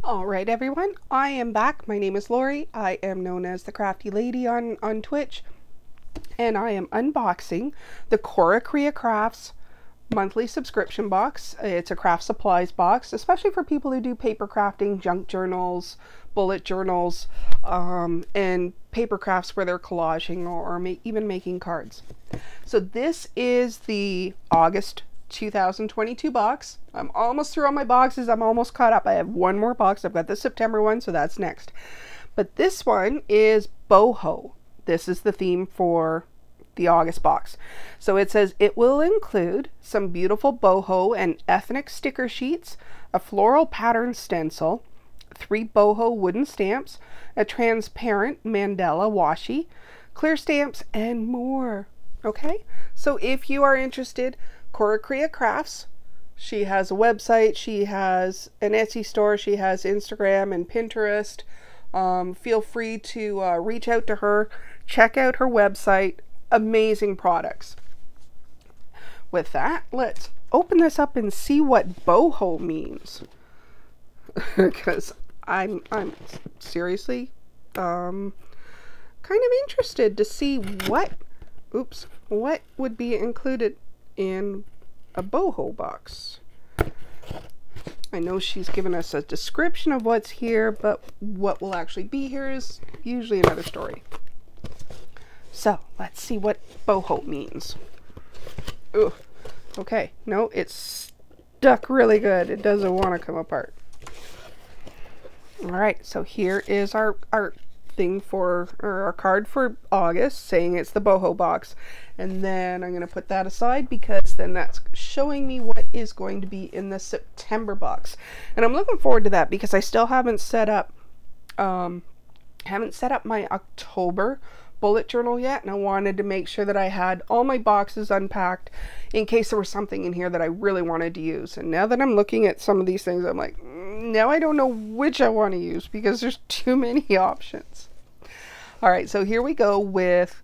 All right, everyone, I am back. My name is Lori. I am known as the Crafty Lady on Twitch, and I am unboxing the Cora Crea Crafts monthly subscription box. It's a craft supplies box, especially for people who do paper crafting, junk journals, bullet journals, and paper crafts where they're collaging or even making cards. So this is the August 2022 box. I'm almost through all my boxes. I'm almost caught up. I have one more box. I've got the September one, so that's next. But this one is Boho. This is the theme for the August box. So it says it will include some beautiful boho and ethnic sticker sheets, a floral pattern stencil, 3 boho wooden stamps, a transparent mandala washi, clear stamps, and more. Okay, so if you are interested, Cora Crea Crafts, she has a website, she has an Etsy store, she has Instagram and Pinterest. Feel free to reach out to her, check out her website. Amazing products. With that, let's open this up and see what boho means. Because I'm seriously kind of interested to see what would be included in a boho box. I know she's given us a description of what's here, but what will actually be here is usually another story. So let's see what boho means. Ugh. Okay, no, it's stuck really good. It doesn't want to come apart. All right, so here is our thing for, or our card for August, saying it's the boho box. And then I'm going to put that aside because then that's showing me what is going to be in the September box. And I'm looking forward to that because I still haven't set up my October bullet journal yet, and I wanted to make sure that I had all my boxes unpacked in case there was something in here that I really wanted to use. And now that I'm looking at some of these things, I'm like, now I don't know which I want to use because there's too many options. All right, so here we go with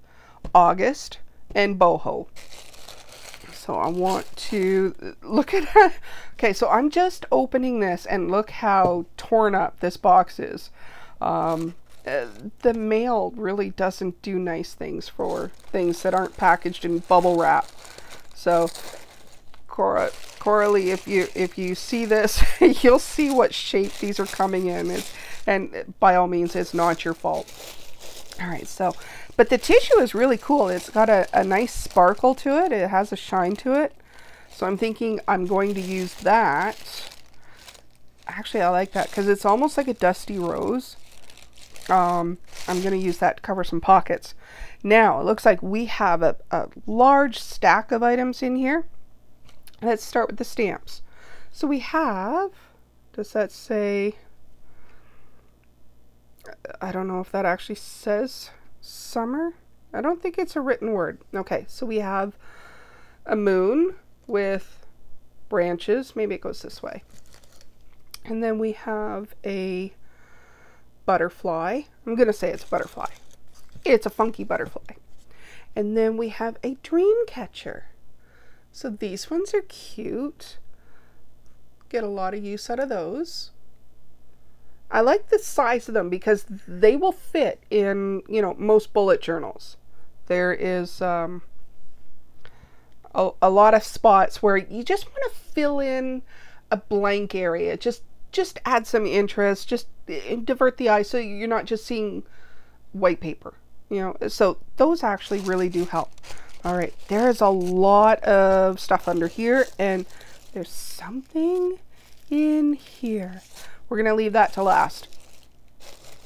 August and boho. So I want to look at that. Okay, so I'm just opening this and look how torn up this box is. The mail really doesn't do nice things for things that aren't packaged in bubble wrap. So Coralie, if you see this, you'll see what shape these are coming in, and by all means, it's not your fault. All right, so, but the tissue is really cool. It's got a nice sparkle to it. It has a shine to it. So I'm thinking I'm going to use that. Actually, I like that because it's almost like a dusty rose. I'm going to use that to cover some pockets. Now, it looks like we have a large stack of items in here. Let's start with the stamps. So we have, does that say, I don't know if that actually says summer. I don't think it's a written word. Okay, so we have a moon with branches. Maybe it goes this way. And then we have a butterfly. I'm going to say it's a butterfly. It's a funky butterfly. And then we have a dream catcher. So these ones are cute. Get a lot of use out of those. I like the size of them because they will fit in, you know, most bullet journals. There is a lot of spots where you just want to fill in a blank area. Just add some interest, just divert the eye so you're not just seeing white paper, you know. So those actually really do help. All right, there's a lot of stuff under here, and there's something in here. We're gonna leave that to last.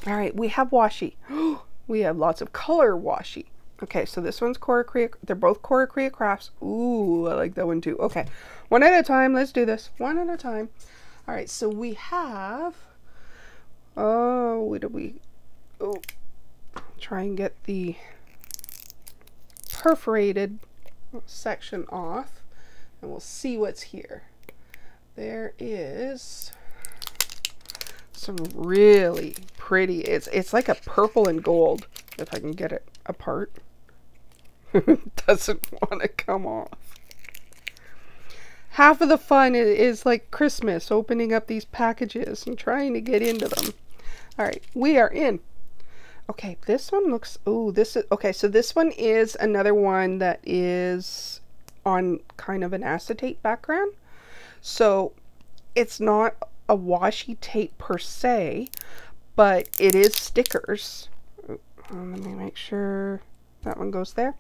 All right, we have washi. We have lots of color washi. Okay, so this one's Cora Crea. They're both Cora Crea Crafts. Ooh, I like that one too. Okay, one at a time. Let's do this. One at a time. All right, so we have, oh, what do we, oh, try and get the perforated section off, and we'll see what's here. There is some really pretty, it's like a purple and gold, if I can get it apart. It doesn't want to come off. half of the fun is like Christmas, opening up these packages and trying to get into them. All right, we are in. Okay, this one looks, oh, this is, okay, so this one is another one that is on kind of an acetate background. So it's not a washi tape per se, but it is stickers. Let me make sure that one goes there.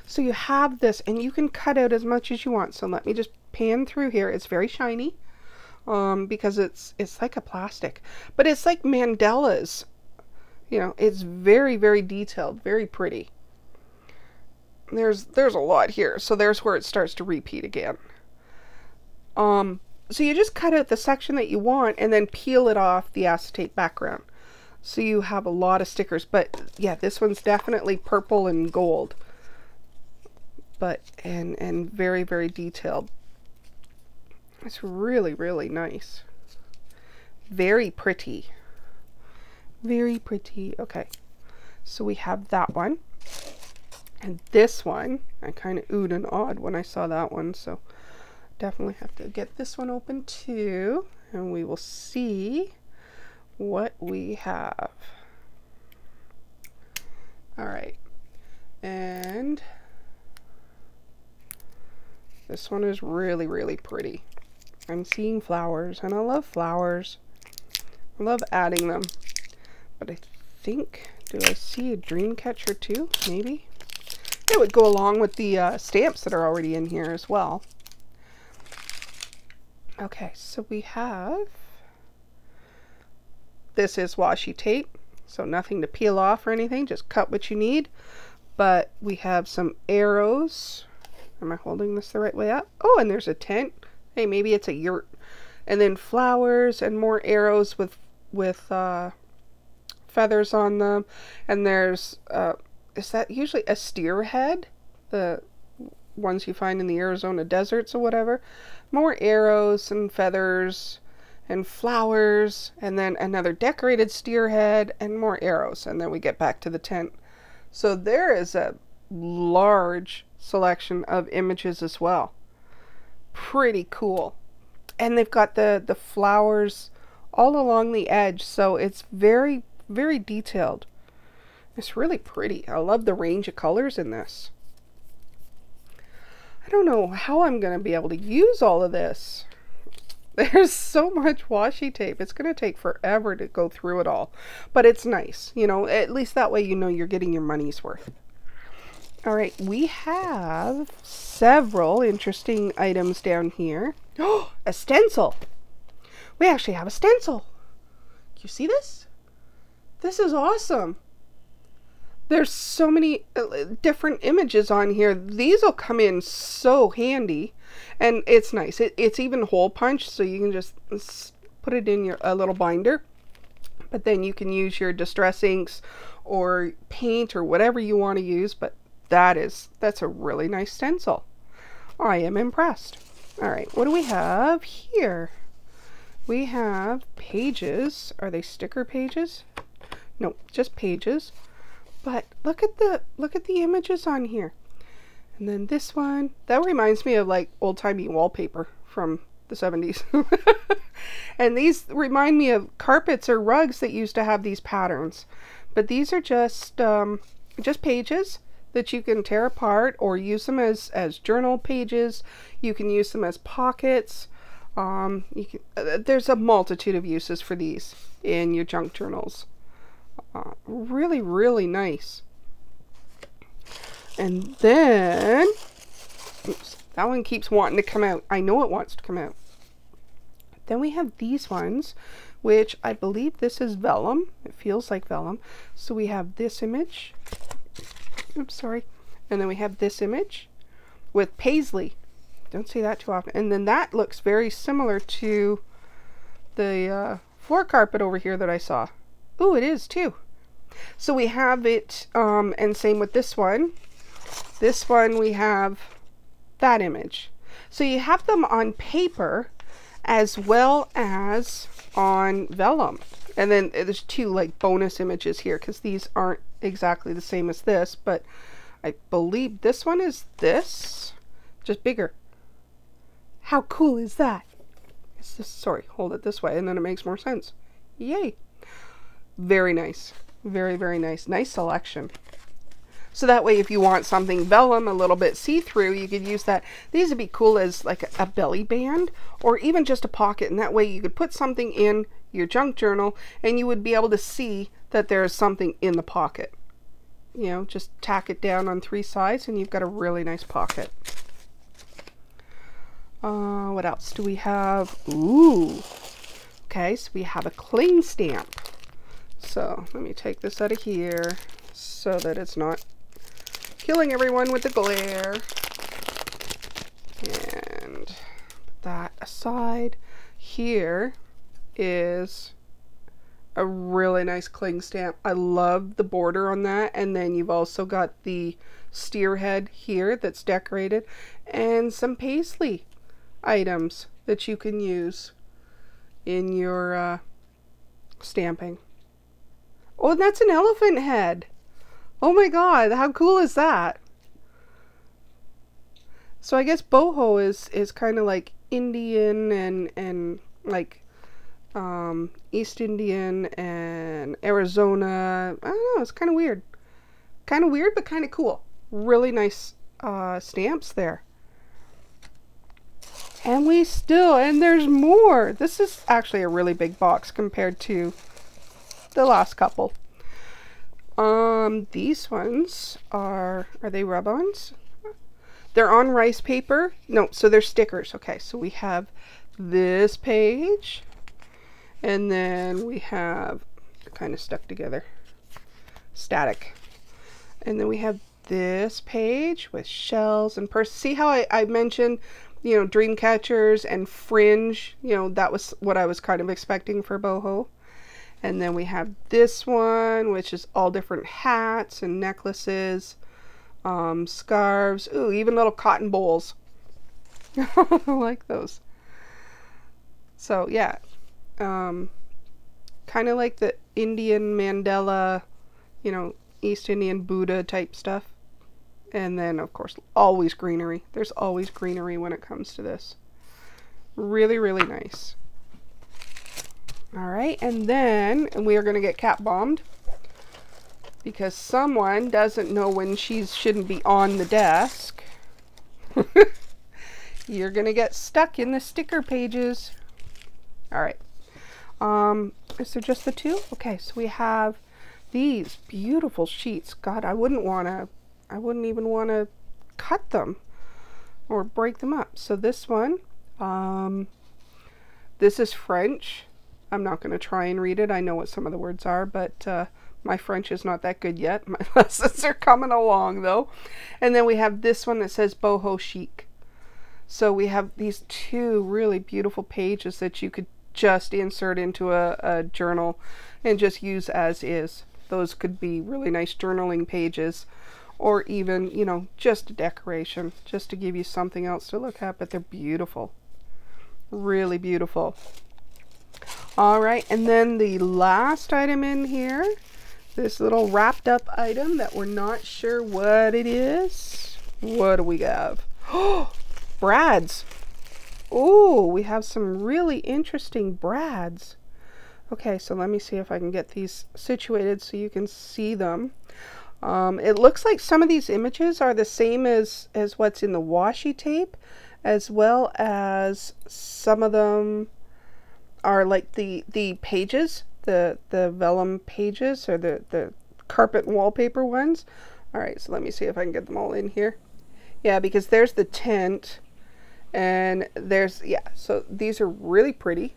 So you have this, and you can cut out as much as you want. So let me just pan through here. It's very shiny because it's like a plastic, but it's like mandalas. You know, it's very, very detailed, very pretty. There's a lot here, so there's where it starts to repeat again. So you just cut out the section that you want and then peel it off the acetate background. So you have a lot of stickers, but yeah, this one's definitely purple and gold. But, and very, very detailed. It's really, really nice. Very pretty. Very pretty. Okay, so we have that one. And this one, I kind of oohed and awed when I saw that one, so definitely have to get this one open too, and we will see what we have. All right, and this one is really, really pretty. I'm seeing flowers, and I love flowers. I love adding them, but I think, do I see a dream catcher too? Maybe it would go along with the stamps that are already in here as well. Okay, so we have, this is washi tape, so nothing to peel off or anything, just cut what you need. But we have some arrows. Am I holding this the right way up? Oh, and there's a tent. Hey, maybe it's a yurt. And then flowers and more arrows with feathers on them. And there's, is that usually a steer head? The ones you find in the Arizona deserts or whatever. More arrows and feathers and flowers, and then another decorated steer head and more arrows, and then we get back to the tent. So there is a large selection of images as well. Pretty cool. And they've got the flowers all along the edge, so it's very, very detailed. It's really pretty. I love the range of colors in this. I don't know how I'm going to be able to use all of this. There's so much washi tape. It's going to take forever to go through it all. But it's nice. You know, at least that way you know you're getting your money's worth. All right, we have several interesting items down here. Oh, a stencil. We actually have a stencil. You see this? This is awesome. There's so many different images on here. These will come in so handy, and it's nice. It's even hole punched, so you can just put it in your little binder. But then you can use your distress inks or paint or whatever you want to use. But that's a really nice stencil. I am impressed. All right, what do we have here? We have pages. Are they sticker pages? No, just pages. But look at the images on here. And then this one, that reminds me of like old-timey wallpaper from the 70s. And these remind me of carpets or rugs that used to have these patterns. But these are just pages that you can tear apart or use them as journal pages. You can use them as pockets. There's a multitude of uses for these in your junk journals. Really, really nice. And then, oops, that one keeps wanting to come out. I know it wants to come out. Then we have these ones, which I believe this is vellum. It feels like vellum. So we have this image. Oops, sorry. And then we have this image with paisley. Don't see that too often. And then that looks very similar to the floor carpet over here that I saw. Ooh, it is too. So we have it, and same with this one. This one we have that image. So you have them on paper as well as on vellum. And then there's two like bonus images here because these aren't exactly the same as this, but I believe this one is this, just bigger. How cool is that? It's just, sorry, hold it this way and then it makes more sense. Yay. Very nice. Very, very nice. Nice selection. So that way if you want something vellum, a little bit see-through, you could use that. These would be cool as like a belly band or even just a pocket. And that way you could put something in your junk journal and you would be able to see that there's something in the pocket. You know, just tack it down on 3 sides and you've got a really nice pocket. What else do we have? Ooh. Okay, so we have a cling stamp. So let me take this out of here so that it's not killing everyone with the glare. And put that aside. Here is a really nice cling stamp. I love the border on that. And then you've also got the steer head here that's decorated and some paisley items that you can use in your stamping. Oh, and that's an elephant head. Oh my god, how cool is that? So I guess boho is kind of like Indian and like East Indian and Arizona. I don't know, it's kind of weird. Kind of weird, but kind of cool. Really nice stamps there. And there's more. This is actually a really big box compared to the last couple. These ones are they rub-ons? They're on rice paper. No, so they're stickers. Okay, so we have this page. And then we have, kind of stuck together, static. And then we have this page with shells and purses. See how I mentioned, you know, dream catchers and fringe, you know, that was what I was kind of expecting for boho. And then we have this one, which is all different hats and necklaces, scarves, ooh, even little cotton bowls. I like those. So yeah, kind of like the Indian Mandela, you know, East Indian Buddha type stuff. And then, of course, always greenery. There's always greenery when it comes to this. Really, really nice. All right, and then we are going to get cat bombed because someone doesn't know when she shouldn't be on the desk. You're going to get stuck in the sticker pages. All right. Is there just the 2? Okay, so we have these beautiful sheets. God, I wouldn't even want to cut them or break them up. So this one, this is French. I'm not going to try and read it. I know what some of the words are, but my French is not that good yet. My lessons are coming along though. And then we have this one that says boho chic. So we have these 2 really beautiful pages that you could just insert into a journal and just use as is. Those could be really nice journaling pages, or even, you know, just a decoration, just to give you something else to look at, but they're beautiful. Really beautiful. All right, and then the last item in here, this little wrapped up item that we're not sure what it is. What do we have? Oh, brads. Oh, we have some really interesting brads. Okay, so let me see if I can get these situated so you can see them. It looks like some of these images are the same as what's in the washi tape, as well as some of them are like the pages, the vellum pages, or the carpet wallpaper ones. All right, so let me see if I can get them all in here. Yeah, because there's the tent, and there's, yeah, so these are really pretty.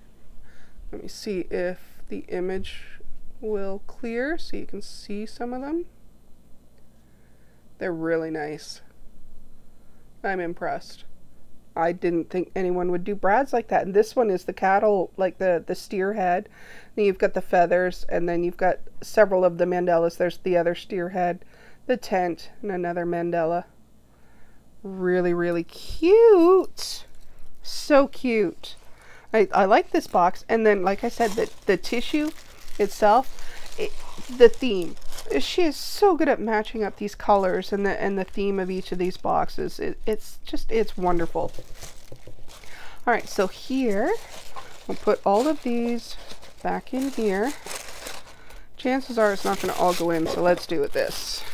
Let me see if the image will clear so you can see some of them. They're really nice. I'm impressed. I didn't think anyone would do brads like that. And this one is the cattle, like the steer head. Then you've got the feathers, and then you've got several of the mandalas. There's the other steer head, the tent, and another mandala. Really, really cute. So cute. I like this box. And then, like I said, the tissue itself, the theme. She is so good at matching up these colors and the theme of each of these boxes. It's wonderful. All right, so here, we'll put all of these back in here. Chances are it's not going to all go in, so let's do it this.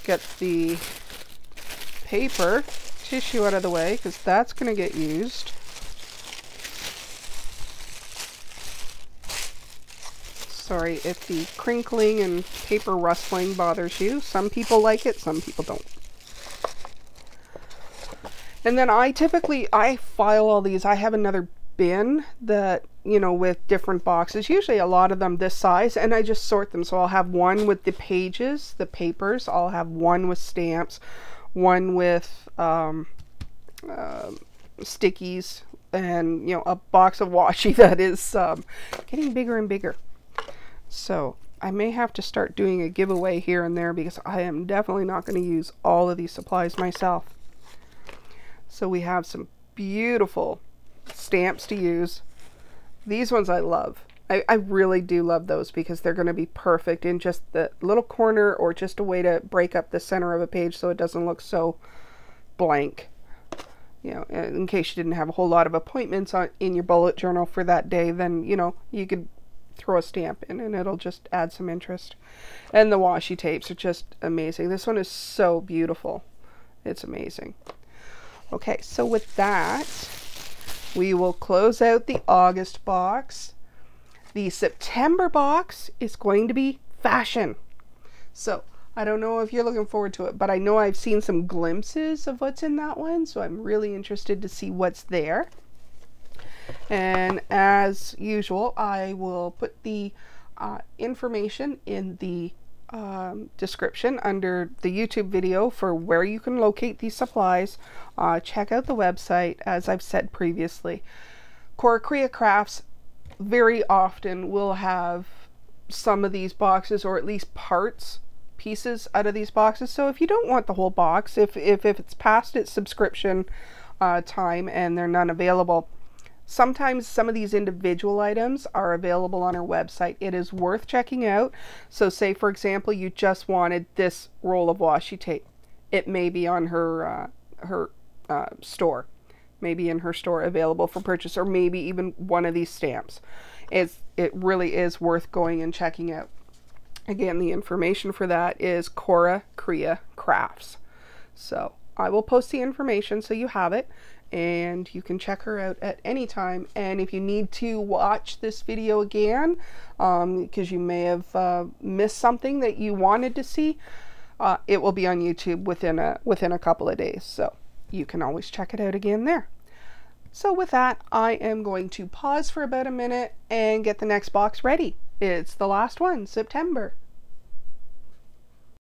Get the paper tissue out of the way, because that's going to get used. Sorry if the crinkling and paper rustling bothers you. Some people like it, some people don't. And then I file all these. I have another bin that, you know, with different boxes, usually a lot of them this size, and I just sort them. So I'll have one with the pages, the papers. I'll have one with stamps, one with stickies, and, you know, a box of washi that is getting bigger and bigger. So I may have to start doing a giveaway here and there, because I am definitely not going to use all of these supplies myself. So we have some beautiful stamps to use. These ones I love. I really do love those, because they're going to be perfect in just the little corner, or just a way to break up the center of a page so it doesn't look so blank. You know, in case you didn't have a whole lot of appointments in your bullet journal for that day, then, you know, you could throw a stamp in and it'll just add some interest. And the washi tapes are just amazing. This one is so beautiful. It's amazing. Okay, so with that, we will close out the August box. The September box is going to be fashion. So I don't know if you're looking forward to it, but I know I've seen some glimpses of what's in that one, so I'm really interested to see what's there. And as usual, I will put the information in the description under the YouTube video for where you can locate these supplies. Check out the website, as I've said previously. Cora Crea Crafts very often will have some of these boxes, or at least pieces out of these boxes. So if you don't want the whole box, if it's past its subscription time and they're none available, sometimes some of these individual items are available on her website. It is worth checking out. So say, for example, you just wanted this roll of washi tape. It may be on her store, maybe in her store available for purchase, or maybe even one of these stamps. It really is worth going and checking out. Again, the information for that is Cora Crea Crafts. So I will post the information so you have it, and you can check her out at any time. And if you need to watch this video again, because you may have missed something that you wanted to see, it will be on YouTube within a couple of days. So you can always check it out again there. So with that, I am going to pause for about a minute and get the next box ready. It's the last one, September.